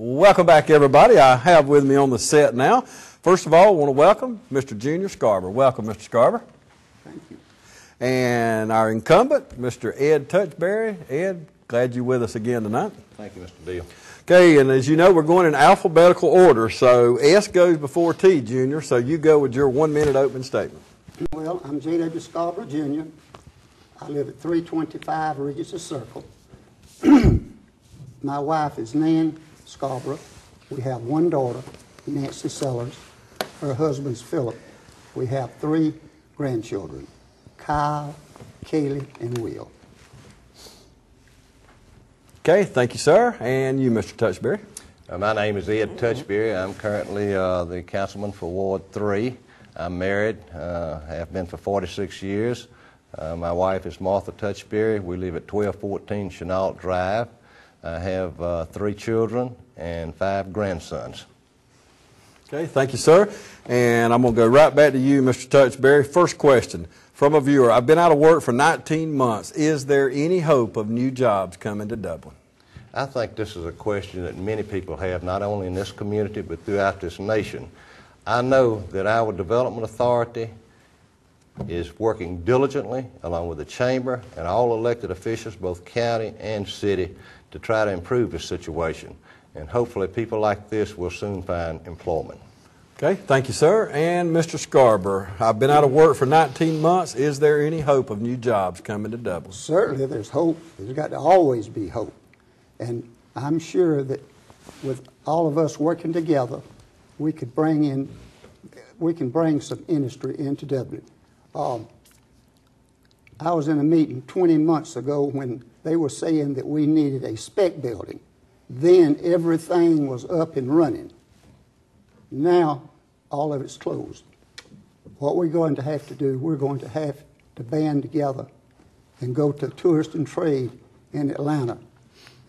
Welcome back, everybody. I have with me on the set now, first of all, I want to welcome Mr. Junior Scarborough. Welcome, Mr. Scarborough. Thank you. And our incumbent, Mr. Ed TOUCHBERRY. Ed, glad you're with us again tonight. Thank you, Mr. Deal. Okay, and as you know, we're going in alphabetical order, so S goes before T, Junior, so you go with your 1-minute opening statement. Well, I'm J.W. Scarborough, Jr. I live at 325 Regency Circle. My wife is Nan Scarborough. We have one daughter, Nancy Sellers. Her husband's Philip. We have 3 grandchildren, Kyle, Kaylee, and Will. Okay, thank you, sir. And you, Mr. TOUCHBERRY. My name is Ed TOUCHBERRY. I'm currently the councilman for Ward 3. I'm married, have been for 46 years. My wife is Martha TOUCHBERRY. We live at 1214 Chenault Drive. I have 3 children and 5 grandsons. Okay, thank you, sir. And I'm going to go right back to you, Mr. TOUCHBERRY. First question from a viewer. I've been out of work for 19 months. Is there any hope of new jobs coming to Dublin? I think this is a question that many people have, not only in this community, but throughout this nation. I know that our development authority is working diligently, along with the chamber and all elected officials, both county and city, to try to improve the situation. And hopefully people like this will soon find employment. Okay, thank you, sir. And Mr. Scarborough, I've been out of work for 19 months. Is there any hope of new jobs coming to Dublin? Certainly there's hope. There's got to always be hope. And I'm sure that with all of us working together, we can bring some industry into Dublin. I was in a meeting 20 months ago when they were saying that we needed a spec building. Then everything was up and running. Now all of it's closed. What we're going to have to do, we're going to have to band together and go to Tourist and Trade in Atlanta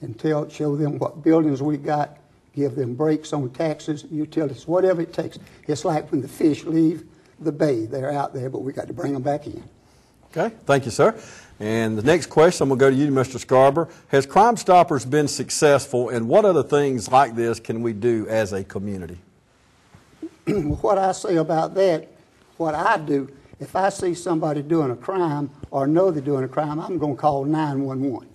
and show them what buildings we got, give them breaks on taxes, utilities, whatever it takes. It's like when the fish leave the bay, they're out there, but we got to bring them back in. Okay, thank you, sir. And the next question, I'm going to go to you, Mr. Scarborough. Has Crime Stoppers been successful, and what other things like this can we do as a community? What I say about that, what I do, if I see somebody doing a crime or know they're doing a crime, I'm going to call 911.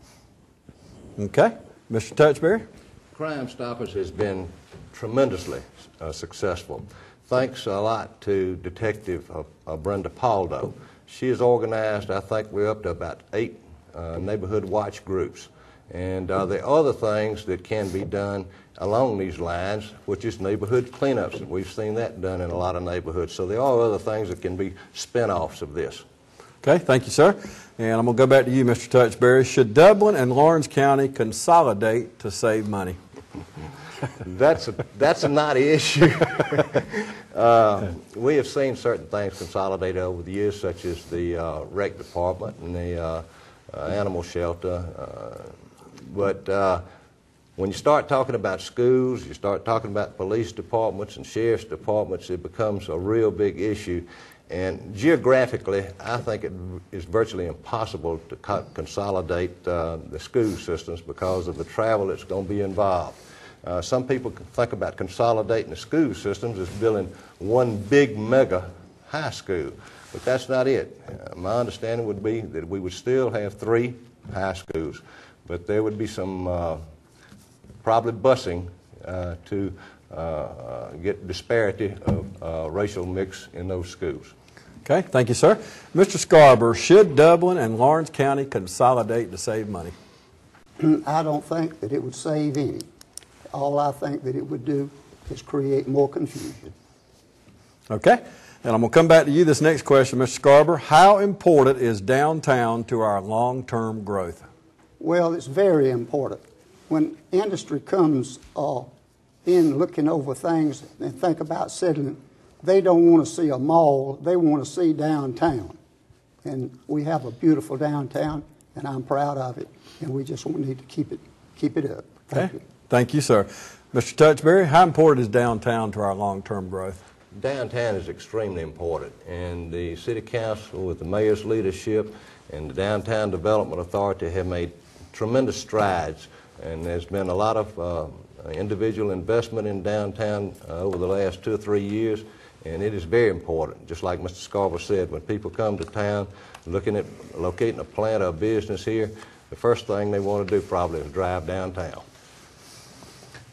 Okay, Mr. TOUCHBERRY. Crime Stoppers has been tremendously successful. Thanks a lot to Detective Brenda Paldo. She has organized, I think we're up to about 8 neighborhood watch groups. And there are other things that can be done along these lines, which is neighborhood cleanups. And we've seen that done in a lot of neighborhoods. So there are other things that can be spin-offs of this. Okay, thank you, sir. And I'm going to go back to you, Mr. TOUCHBERRY. Should Dublin and Lawrence County consolidate to save money? That's a knotty issue. We have seen certain things consolidate over the years, such as the rec department and the animal shelter. But when you start talking about schools, you start talking about police departments and sheriff's departments, it becomes a real big issue. And geographically, I think it is virtually impossible to consolidate the school systems because of the travel that's going to be involved. Some people think about consolidating the school systems as building one big mega high school, but that's not it. My understanding would be that we would still have 3 high schools, but there would be some probably busing to get disparity of racial mix in those schools. Okay, thank you, sir. Mr. Scarborough, should Dublin and Lawrence County consolidate to save money? I don't think that it would save any. All I think that it would do is create more confusion. Okay, and I'm going to come back to you this next question, Mr. Scarborough. How important is downtown to our long-term growth? Well, it's very important. When industry comes in looking over things and think about settling, they don't want to see a mall, they want to see downtown. And we have a beautiful downtown, and I'm proud of it, and we just need to keep it up. Thank you. Thank you, sir. Mr. TOUCHBERRY, how important is downtown to our long-term growth? Downtown is extremely important, and the City Council, with the Mayor's leadership and the Downtown Development Authority, have made tremendous strides, and there's been a lot of individual investment in downtown over the last 2 or 3 years, and it is very important. Just like Mr. Scarborough said, when people come to town looking at locating a plant or a business here, the first thing they want to do probably is drive downtown.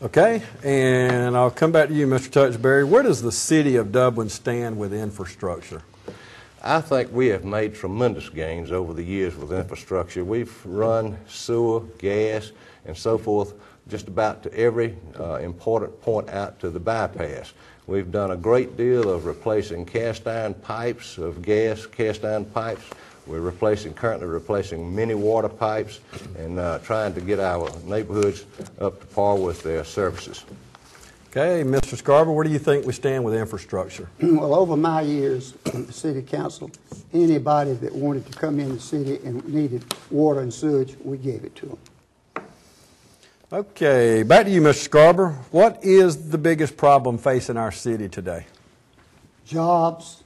Okay, and I'll come back to you, Mr. TOUCHBERRY. Where does the city of Dublin stand with infrastructure? I think we have made tremendous gains over the years with infrastructure. We've run sewer, gas, and so forth just about to every important point out to the bypass. We've done a great deal of replacing cast iron pipes of gas, cast iron pipes. We're currently replacing many water pipes and trying to get our neighborhoods up to par with their services. Okay, Mr. Scarborough, where do you think we stand with infrastructure? Well, over my years in the city council, anybody that wanted to come in the city and needed water and sewage, we gave it to them. Okay, back to you, Mr. Scarborough. What is the biggest problem facing our city today? Jobs,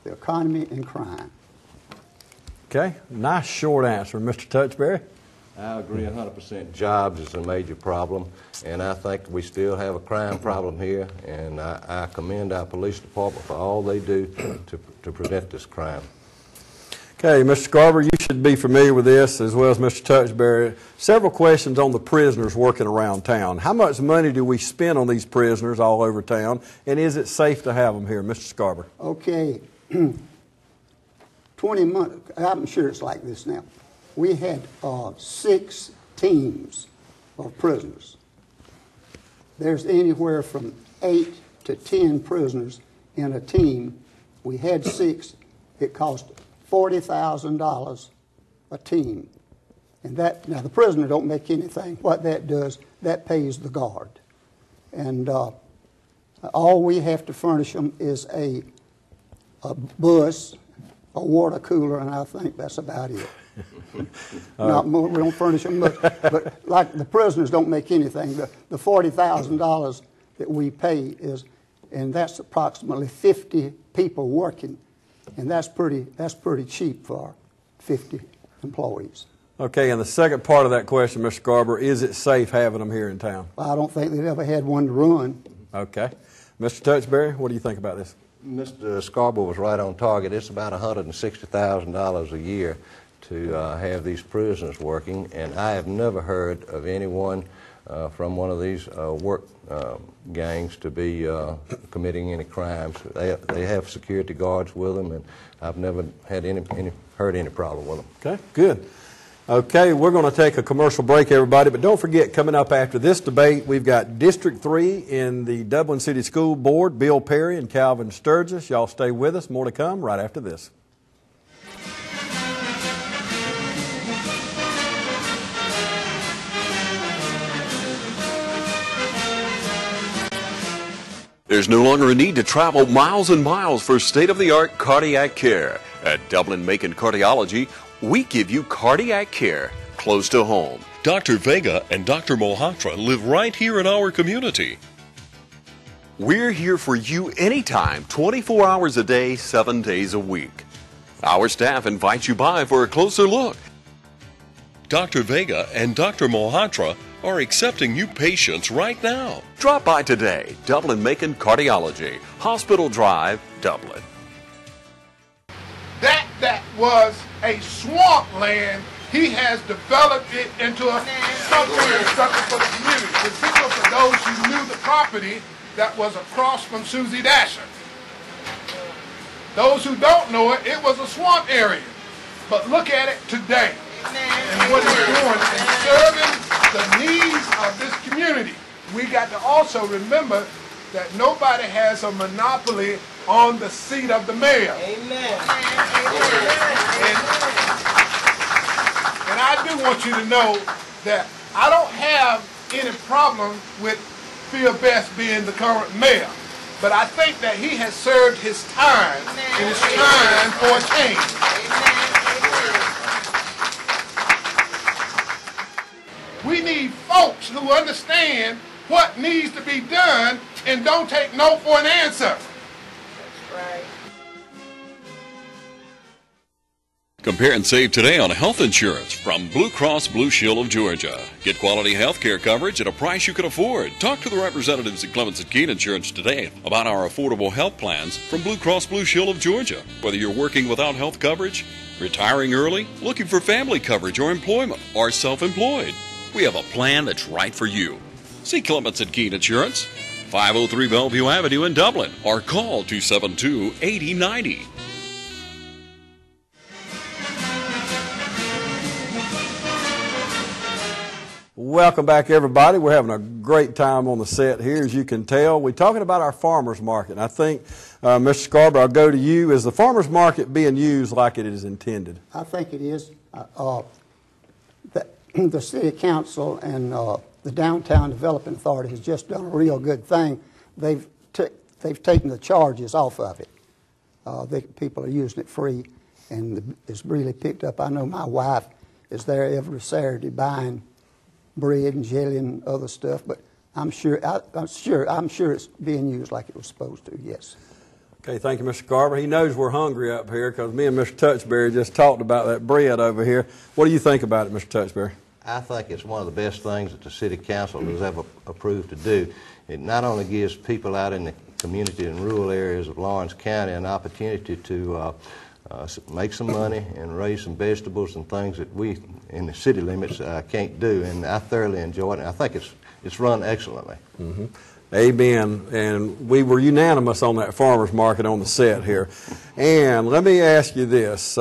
the economy, and crime. Okay, nice short answer. Mr. TOUCHBERRY? I agree 100%. Jobs is a major problem, and I think we still have a crime problem here, and I commend our police department for all they do to prevent this crime. Okay, Mr. Scarborough, you should be familiar with this as well as Mr. TOUCHBERRY. Several questions on the prisoners working around town. How much money do we spend on these prisoners all over town, and is it safe to have them here? Mr. Scarborough. Okay, 20 months, I'm sure it's like this now. We had 6 teams of prisoners. There's anywhere from 8 to 10 prisoners in a team. We had 6. It cost $40,000 a team. And that, now the prisoner don't make anything. What that does, that pays the guard. And all we have to furnish them is a bus, a water cooler, and I think that's about it. Not more, we don't furnish them much, but like the prisoners don't make anything. The $40,000 that we pay is, and that's approximately 50 people working, and that's pretty cheap for 50 employees. Okay, and the second part of that question, Mr. Scarborough, is it safe having them here in town? I don't think they've ever had one to run. Okay. Mr. TOUCHBERRY, what do you think about this? Mr. Scarborough was right on target. It's about $160,000 a year to have these prisoners working, and I have never heard of anyone from one of these work gangs to be committing any crimes. They have security guards with them, and I've never had heard any problem with them. Okay, good. Okay, we're going to take a commercial break, everybody, but don't forget, coming up after this debate, we've got District 3 in the Dublin City School Board, Bill Perry and Calvin Sturgis. Y'all stay with us. More to come right after this. There's no longer a need to travel miles and miles for state-of-the-art cardiac care. At Dublin Macon Cardiology, we give you cardiac care close to home. Dr. Vega and Dr. Mohatra live right here in our community. We're here for you anytime, 24 hours a day, 7 days a week. Our staff invites you by for a closer look. Dr. Vega and Dr. Mohatra are accepting new patients right now. Drop by today. Dublin Macon Cardiology, Hospital Drive, Dublin. That was a swampland. He has developed it into a something for the community. Particularly for those who knew the property that was across from Susie Dasher. Those who don't know it, it was a swamp area. But look at it today. And what it's doing is serving the needs of this community. We got to also remember that nobody has a monopoly on the seat of the mayor. Amen. And I do want you to know that I don't have any problem with Phil Best being the current mayor. But I think that he has served his time, and it's time for a change. We need folks who understand what needs to be done and don't take no for an answer. That's right. Compare and save today on health insurance from Blue Cross Blue Shield of Georgia. Get quality health care coverage at a price you can afford. Talk to the representatives at Clements & Keene Insurance today about our affordable health plans from Blue Cross Blue Shield of Georgia. Whether you're working without health coverage, retiring early, looking for family coverage or employment, or self-employed, we have a plan that's right for you. See Clements & Keene Insurance, 503 Bellevue Avenue in Dublin, or call 272-8090. Welcome back, everybody. We're having a great time on the set here, as you can tell. We're talking about our farmers market. And I think, Mr. Scarborough, I'll go to you. Is the farmers market being used like it is intended? I think it is. The city council and the Downtown Development Authority has just done a real good thing. They've taken the charges off of it. People are using it free, and it's really picked up. I know my wife is there every Saturday buying bread and jelly and other stuff, but I'm sure it's being used like it was supposed to. Yes. Okay, thank you, Mr. Scarborough. He knows we're hungry up here because me and Mr. TOUCHBERRY just talked about that bread over here. What do you think about it, Mr. TOUCHBERRY? I think it's one of the best things that the City Council has ever approved to do. It not only gives people out in the community and rural areas of Lawrence County an opportunity to make some money and raise some vegetables and things that we in the city limits can't do, and I thoroughly enjoy it, and I think it's run excellently. Mm-hmm. Amen. And we were unanimous on that farmers market on the set here. And let me ask you this.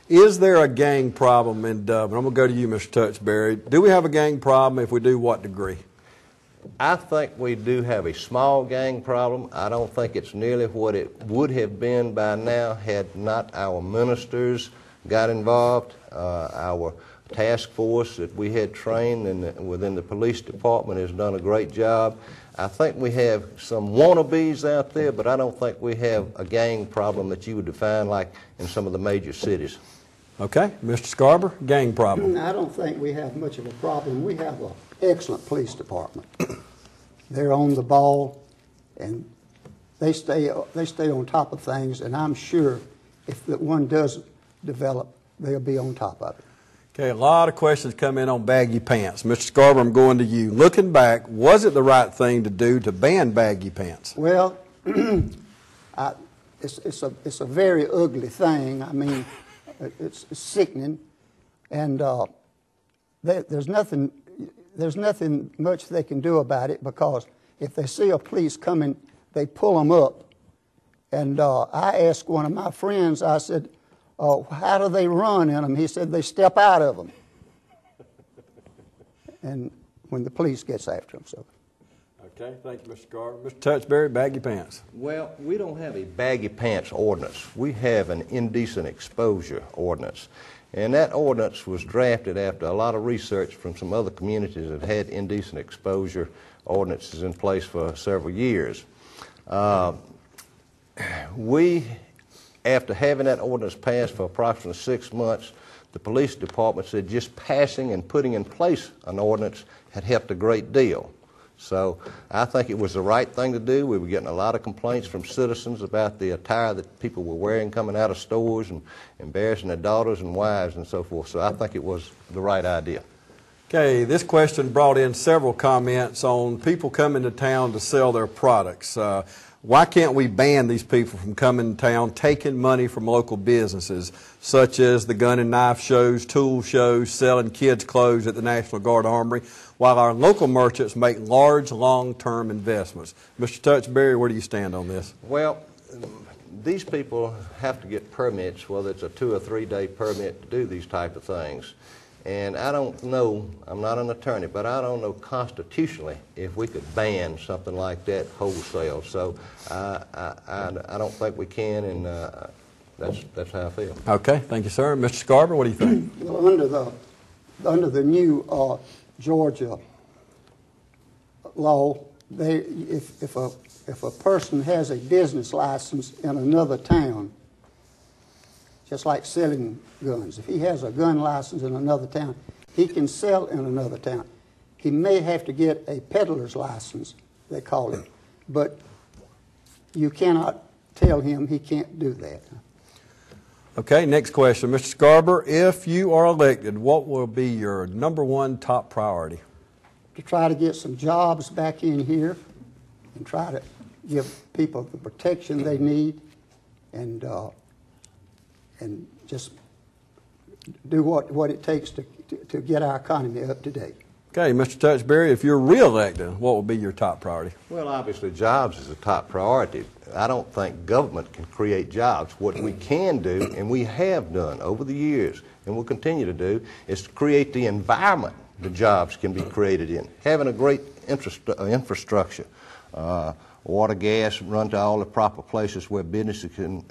Is there a gang problem in Dublin? I'm going to go to you, Mr. TOUCHBERRY. Do we have a gang problem? If we do, what degree? I think we do have a small gang problem. I don't think it's nearly what it would have been by now had not our ministers got involved. Our task force that we had trained within the police department has done a great job. I think we have some wannabes out there, but I don't think we have a gang problem that you would define like in some of the major cities. Okay. Mr. Scarborough, gang problem. I don't think we have much of a problem. We have an excellent police department. They're on the ball, and they stay on top of things, and I'm sure if that one does develop, they'll be on top of it. Okay, a lot of questions come in on baggy pants. Mr. Scarborough, I'm going to you. Looking back, was it the right thing to do to ban baggy pants? Well, it's a very ugly thing. I mean, it's sickening, and there's nothing much they can do about it, because if they see a police coming, they pull them up. And I asked one of my friends, I said, how do they run in them? He said they step out of them. And when the police gets after them. So. Okay, thank you, Mr. Scarborough. Mr. TOUCHBERRY, baggy pants. Well, we don't have a baggy pants ordinance. We have an indecent exposure ordinance. And that ordinance was drafted after a lot of research from some other communities that had indecent exposure ordinances in place for several years. After having that ordinance passed for approximately 6 months, the police department said just passing and putting in place an ordinance had helped a great deal. So I think it was the right thing to do. We were getting a lot of complaints from citizens about the attire that people were wearing coming out of stores and embarrassing their daughters and wives and so forth. So I think it was the right idea. Okay, this question brought in several comments on people coming to town to sell their products. Why can't we ban these people from coming to town, taking money from local businesses, such as the gun and knife shows, tool shows, selling kids' clothes at the National Guard Armory, while our local merchants make large, long-term investments? Mr. TOUCHBERRY, where do you stand on this? Well, these people have to get permits, whether it's a 2 or 3 day permit to do these type of things. And I don't know, I'm not an attorney, but I don't know constitutionally if we could ban something like that wholesale. So I don't think we can, and that's how I feel. Okay, thank you, sir. Mr. Scarborough, what do you think? Well, under the new Georgia law, if a person has a business license in another town, just like selling guns. If he has a gun license in another town, he can sell in another town. He may have to get a peddler's license, they call it, but you cannot tell him he can't do that. Okay, next question. Mr. Scarborough, if you are elected, what will be your #1 top priority? To try to get some jobs back in here and try to give people the protection they need and just do what it takes to get our economy up to date. Okay, Mr. Touchberry, if you're re-elected, what will be your top priority? Well, obviously, jobs is a top priority. I don't think government can create jobs. What we can do, and we have done over the years, and will continue to do, is to create the environment the jobs can be created in. Having a great infrastructure, water, gas, run to all the proper places where businesses can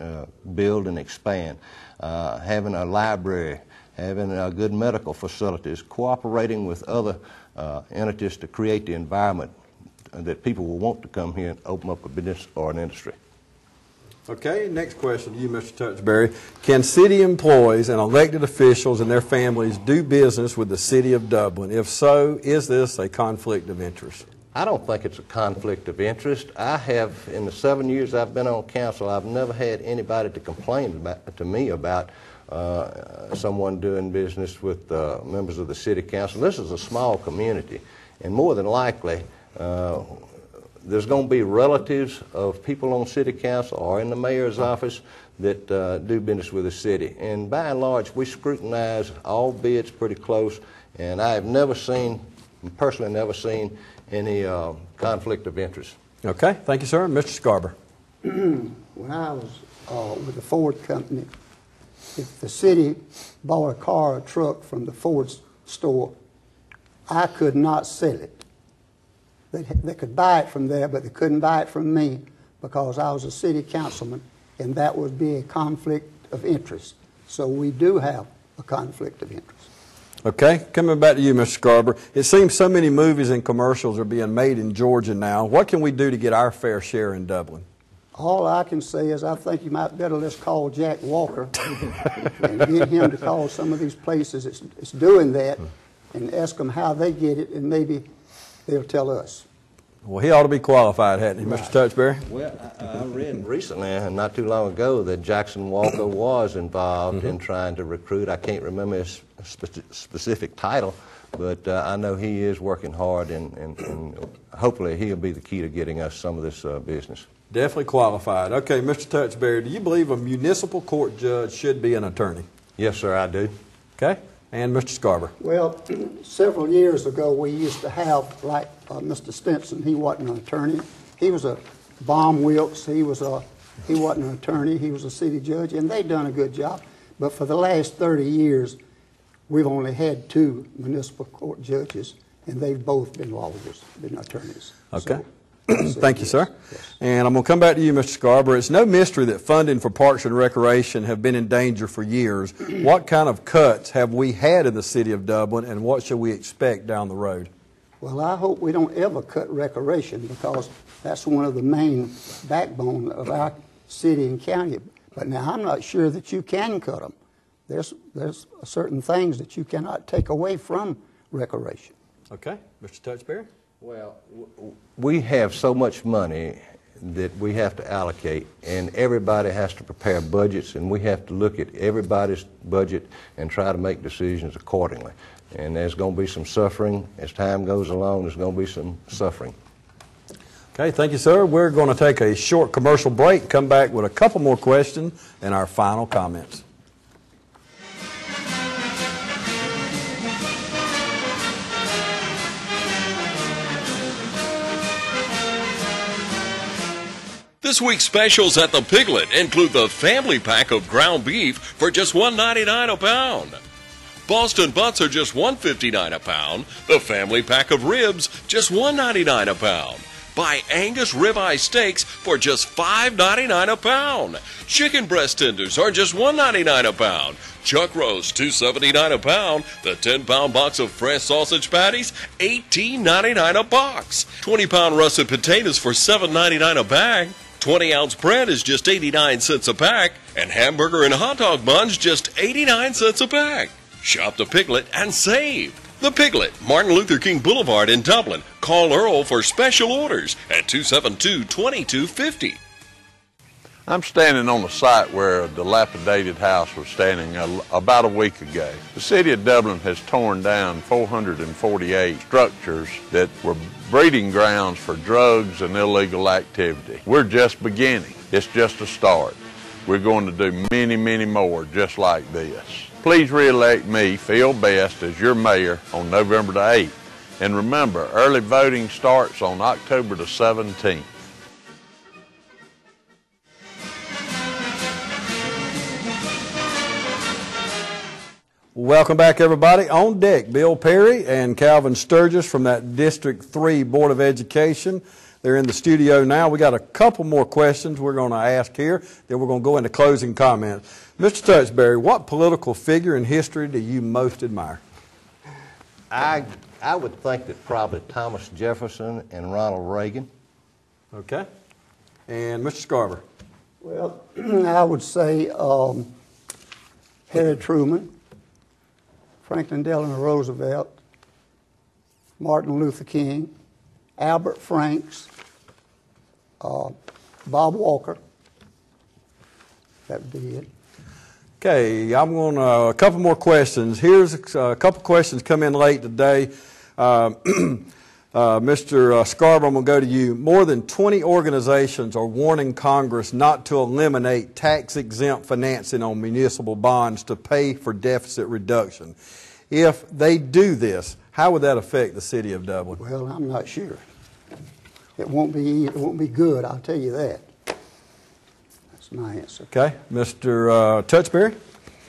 build and expand, having a library, having good medical facilities, cooperating with other entities to create the environment that people will want to come here and open up a business or an industry. Okay, next question to you, Mr. Touchberry. Can city employees and elected officials and their families do business with the city of Dublin? If so, is this a conflict of interest? I don't think it's a conflict of interest. I have, in the 7 years I've been on council, I've never had anybody to complain to me about someone doing business with members of the city council. This is a small community, and more than likely there's going to be relatives of people on city council or in the mayor's office that do business with the city. And by and large, we scrutinize all bids pretty close, and I have never seen, personally never seen, any conflict of interest. Okay, thank you, sir. Mr. Scarborough. When I was with the Ford company, if the city bought a car or a truck from the Ford store, I could not sell it. They could buy it from there, but they couldn't buy it from me because I was a city councilman, and that would be a conflict of interest. So we do have a conflict of interest. Okay, coming back to you, Mr. Scarborough. It seems so many movies and commercials are being made in Georgia now. What can we do to get our fair share in Dublin? All I can say is I think you might better just call Jack Walker and get him to call some of these places that's doing that and ask them how they get it, and maybe they'll tell us. Well, he ought to be qualified, hadn't he, Mr. Touchberry? Well, I read recently, and not too long ago, that Jackson Walker was involved in trying to recruit. I can't remember his specific title, but I know he is working hard, and hopefully he'll be the key to getting us some of this business. Definitely qualified. Okay, Mr. Touchberry, do you believe a municipal court judge should be an attorney? Yes, sir, I do. Okay. And Mr. Scarborough. Well, several years ago, we used to have, like Mr. Stinson, he wasn't an attorney. He was a Baum Wilkes. He wasn't an attorney. He was a city judge, and they done a good job. But for the last 30 years, we've only had 2 municipal court judges, and they've both been lawyers, been attorneys. Okay. So, thank you, sir. Yes. And I'm going to come back to you, Mr. Scarborough. It's no mystery that funding for parks and recreation have been in danger for years. What kind of cuts have we had in the city of Dublin, and what should we expect down the road? Well, I hope we don't ever cut recreation, because that's one of the main backbone of our city and county. But now I'm not sure that you can cut them. There's certain things that you cannot take away from recreation. Okay. Mr. Touchberry? Well, we have so much money that we have to allocate, and everybody has to prepare budgets, and we have to look at everybody's budget and try to make decisions accordingly. And there's going to be some suffering. As time goes along, there's going to be some suffering. Okay, thank you, sir. We're going to take a short commercial break, come back with a couple more questions and our final comments. This week's specials at the Piglet include the family pack of ground beef for just $1.99 a pound. Boston butts are just $1.59 a pound. The family pack of ribs, just $1.99 a pound. Buy Angus ribeye steaks for just $5.99 a pound. Chicken breast tenders are just $1.99 a pound. Chuck roast, $2.79 a pound. The 10-pound box of fresh sausage patties, $18.99 a box. 20-pound russet potatoes for $7.99 a bag. 20-ounce bread is just 89 cents a pack, and hamburger and hot dog buns just 89 cents a pack. Shop the Piglet and save. The Piglet, Martin Luther King Boulevard in Dublin. Call Earl for special orders at 272-2250. I'm standing on the site where a dilapidated house was standing about a week ago. The city of Dublin has torn down 448 structures that were breeding grounds for drugs and illegal activity. We're just beginning. It's just a start. We're going to do many, many more just like this. Please re-elect me, Phil Best, as your mayor on November the 8th. And remember, early voting starts on October the 17th. Welcome back, everybody. On deck, Bill Perry and Calvin Sturgis from that District 3 Board of Education. They're in the studio now. We got a couple more questions we're going to ask here, then we're going to go into closing comments. Mr. TOUCHBERRY, what political figure in history do you most admire? I would think that probably Thomas Jefferson and Ronald Reagan. Okay. And Mr. Scarborough? Well, I would say Harry Truman, Franklin Delano Roosevelt, Martin Luther King, Albert Franks, Bob Walker. That would be it. Okay, I'm going to, a couple more questions. Here's a couple questions come in late today. Mr. Scarborough, I'm going to go to you. More than 20 organizations are warning Congress not to eliminate tax-exempt financing on municipal bonds to pay for deficit reduction. If they do this, how would that affect the city of Dublin? Well, I'm not sure. It won't be good, I'll tell you that. That's my answer. Okay. Mr. TOUCHBERRY?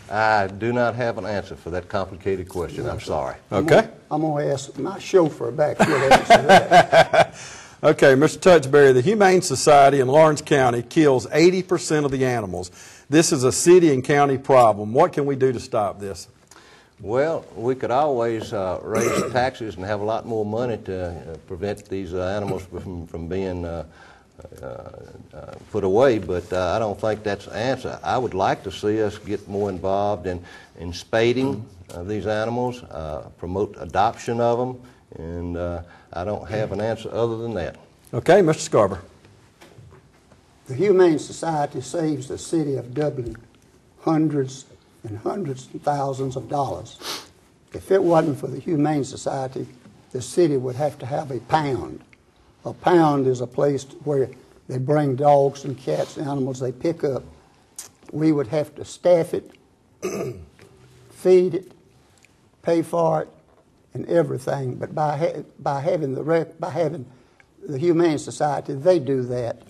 I do not have an answer for that complicated question. I'm sorry. Okay. I'm going to ask my chauffeur back here to answer that. Okay, Mr. TOUCHBERRY, the Humane Society in Lawrence County kills 80% of the animals. This is a city and county problem. What can we do to stop this? Well, we could always raise taxes and have a lot more money to prevent these animals from being put away, but I don't think that's the answer. I would like to see us get more involved in spading these animals, promote adoption of them, and I don't have an answer other than that. Okay, Mr. Scarborough. The Humane Society saves the city of Dublin hundreds and hundreds of thousands of dollars. If it wasn't for the Humane Society, the city would have to have a pound. A pound is a place where they bring dogs and cats and animals they pick up. We would have to staff it, feed it, pay for it, and everything. But by having the Humane Society, they do that.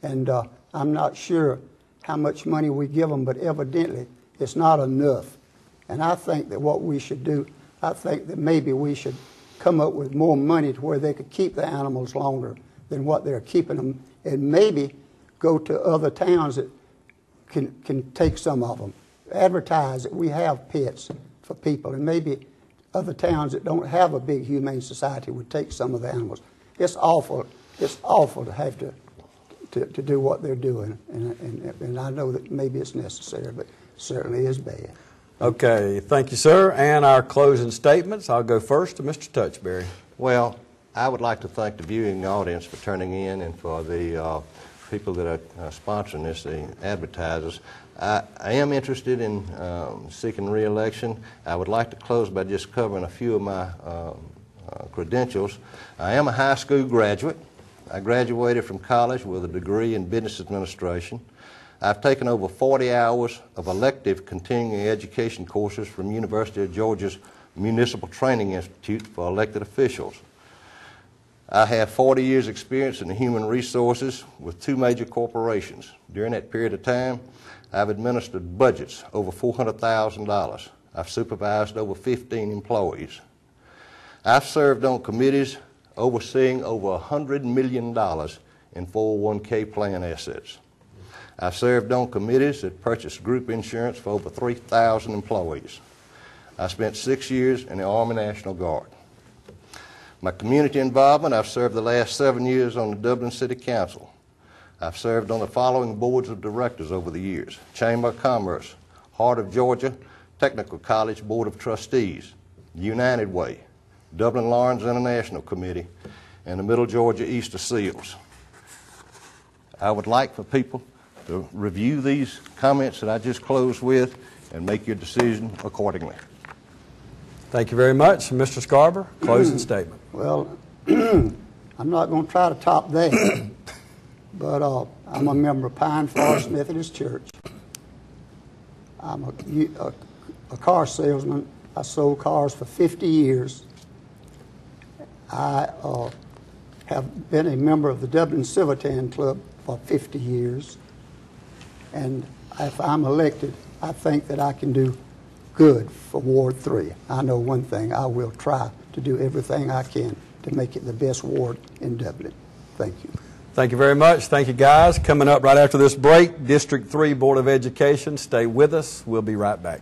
And I'm not sure how much money we give them, but evidently it's not enough. And I think that what we should do, I think that maybe we should come up with more money to where they could keep the animals longer than what they're keeping them, and maybe go to other towns that can take some of them. Advertise that we have pets for people, and maybe other towns that don't have a big Humane Society would take some of the animals. It's awful to have to do what they're doing, and I know that maybe it's necessary, but certainly is bad. Okay, thank you, sir. And our closing statements. I'll go first to Mr. TOUCHBERRY. Well, I would like to thank the viewing audience for turning in, and for the people that are sponsoring this, the advertisers. I am interested in seeking re-election. I would like to close by just covering a few of my credentials. I am a high school graduate. I graduated from college with a degree in business administration. I've taken over 40 hours of elective continuing education courses from University of Georgia's Municipal Training Institute for elected officials. I have 40 years experience in human resources with 2 major corporations. During that period of time, I've administered budgets over $400,000. I've supervised over 15 employees. I've served on committees overseeing over $100 million in 401k plan assets. I served on committees that purchased group insurance for over 3,000 employees. I spent 6 years in the Army National Guard. My community involvement, I've served the last 7 years on the Dublin City Council. I've served on the following boards of directors over the years: Chamber of Commerce, Heart of Georgia, Technical College Board of Trustees, United Way, Dublin Lawrence International Committee, and the Middle Georgia Easter Seals. I would like for people to review these comments that I just closed with and make your decision accordingly. Thank you very much. Mr. Scarborough, closing statement. Well, I'm not going to try to top that, but I'm a member of Pine Forest Methodist Church. I'm a car salesman. I sold cars for 50 years. I have been a member of the Dublin Civitan Club for 50 years. And if I'm elected, I think that I can do good for Ward 3. I know one thing, I will try to do everything I can to make it the best ward in Dublin. Thank you. Thank you very much. Thank you, guys. Coming up right after this break, District 3 Board of Education. Stay with us. We'll be right back.